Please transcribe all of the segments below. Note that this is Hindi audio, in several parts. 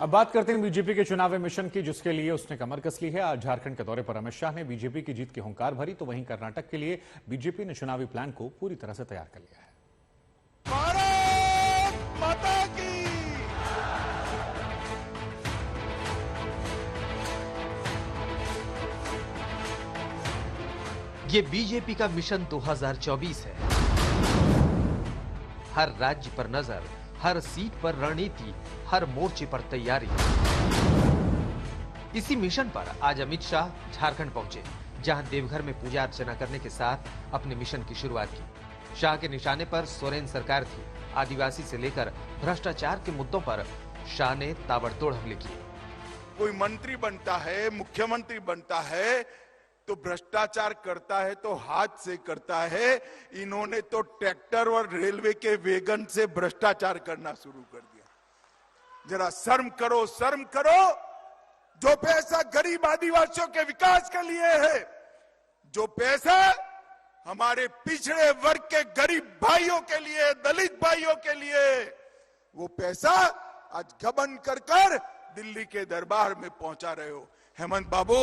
अब बात करते हैं बीजेपी के चुनावी मिशन की, जिसके लिए उसने कमर कस ली है। आज झारखंड के दौरे पर अमित शाह ने बीजेपी की जीत की हुंकार भरी, तो वहीं कर्नाटक के लिए बीजेपी ने चुनावी प्लान को पूरी तरह से तैयार कर लिया है। भारत माता की। ये बीजेपी का मिशन 2024 है। हर राज्य पर नजर, हर सीट पर रणनीति, हर मोर्चे पर तैयारी। इसी मिशन पर आज अमित शाह झारखंड पहुंचे, जहां देवघर में पूजा अर्चना करने के साथ अपने मिशन की शुरुआत की। शाह के निशाने पर सोरेन सरकार थी। आदिवासी से लेकर भ्रष्टाचार के मुद्दों पर शाह ने ताबड़तोड़ हमले किए। कोई मंत्री बनता है, मुख्यमंत्री बनता है तो भ्रष्टाचार करता है तो हाथ से करता है। इन्होंने तो ट्रैक्टर और रेलवे के वैगन से भ्रष्टाचार करना शुरू कर दिया। जरा शर्म करो, शर्म करो। जो पैसा गरीब आदिवासियों के विकास के लिए है, जो पैसा हमारे पिछड़े वर्ग के गरीब भाइयों के लिए, दलित भाइयों के लिए, वो पैसा आज गबन कर दिल्ली के दरबार में पहुंचा रहे हो। हेमंत बाबू,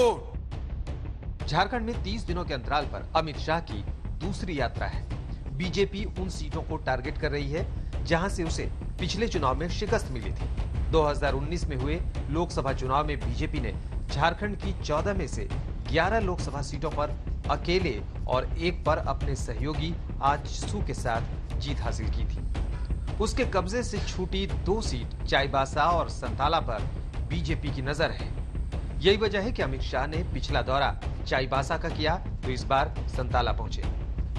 झारखंड में 30 दिनों के अंतराल पर अमित शाह की दूसरी यात्रा है। बीजेपी उन सीटों को टारगेट कर रही है जहां से उसे पिछले चुनाव में शिकस्त मिली थी। 2019 में हुए लोकसभा चुनाव में बीजेपी ने झारखंड की 14 में से 11 लोकसभा सीटों पर अकेले और एक पर अपने सहयोगी आजसू के साथ जीत हासिल की थी। उसके कब्जे से छूटी 2 सीट चाईबासा और संताला पर बीजेपी की नजर है। यही वजह है कि अमित शाह ने पिछला दौरा चाईबासा का किया तो इस बार संताला पहुंचे।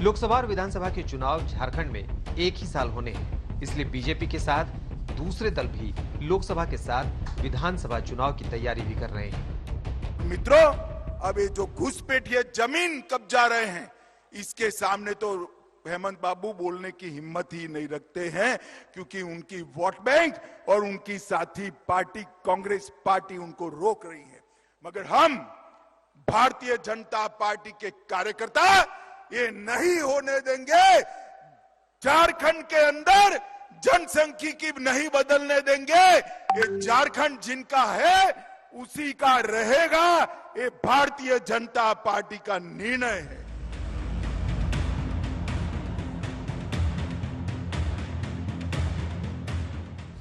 लोकसभा और विधानसभा के चुनाव झारखंड में एक ही साल होने हैं, इसलिए बीजेपी के साथ दूसरे दल भी लोकसभा के साथ विधानसभा चुनाव की तैयारी भी कर रहे हैं। मित्रों, अब ये जो घुसपैठिए जमीन कब्जा रहे हैं, इसके सामने तो हेमंत बाबू बोलने की हिम्मत ही नहीं रखते हैं, क्योंकि उनकी वोट बैंक और उनकी साथी पार्टी कांग्रेस पार्टी उनको रोक रही है। मगर हम भारतीय जनता पार्टी के कार्यकर्ता ये नहीं होने देंगे। झारखंड के अंदर जनसंख्यिकी नहीं बदलने देंगे। ये झारखंड जिनका है उसी का रहेगा। ये भारतीय जनता पार्टी का निर्णय है।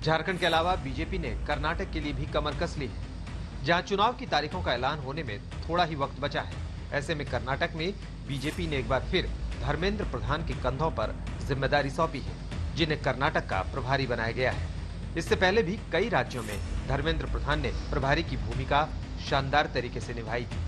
झारखंड के अलावा बीजेपी ने कर्नाटक के लिए भी कमर कस ली है, जहां चुनाव की तारीखों का ऐलान होने में थोड़ा ही वक्त बचा है। ऐसे में कर्नाटक में बीजेपी ने एक बार फिर धर्मेंद्र प्रधान के कंधों पर जिम्मेदारी सौंपी है, जिन्हें कर्नाटक का प्रभारी बनाया गया है। इससे पहले भी कई राज्यों में धर्मेंद्र प्रधान ने प्रभारी की भूमिका शानदार तरीके से निभाई थी।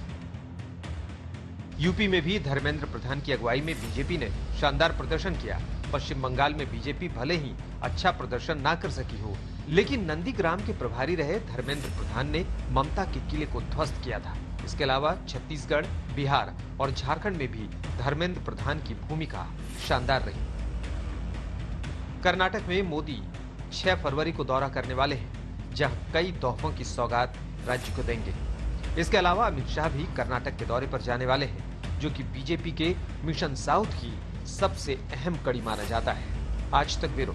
यूपी में भी धर्मेंद्र प्रधान की अगुवाई में बीजेपी ने शानदार प्रदर्शन किया। पश्चिम बंगाल में बीजेपी भले ही अच्छा प्रदर्शन ना कर सकी हो, लेकिन नंदीग्राम के प्रभारी रहे धर्मेंद्र प्रधान ने ममता के किले को ध्वस्त किया था। इसके अलावा छत्तीसगढ़, बिहार और झारखंड में भी धर्मेंद्र प्रधान की भूमिका शानदार रही। कर्नाटक में मोदी 6 फरवरी को दौरा करने वाले हैं, जहां कई तोहफों की सौगात राज्य को देंगे। इसके अलावा अमित शाह भी कर्नाटक के दौरे पर जाने वाले हैं, जो कि बीजेपी के मिशन साउथ की सबसे अहम कड़ी माना जाता है। आज तक ब्यूरो।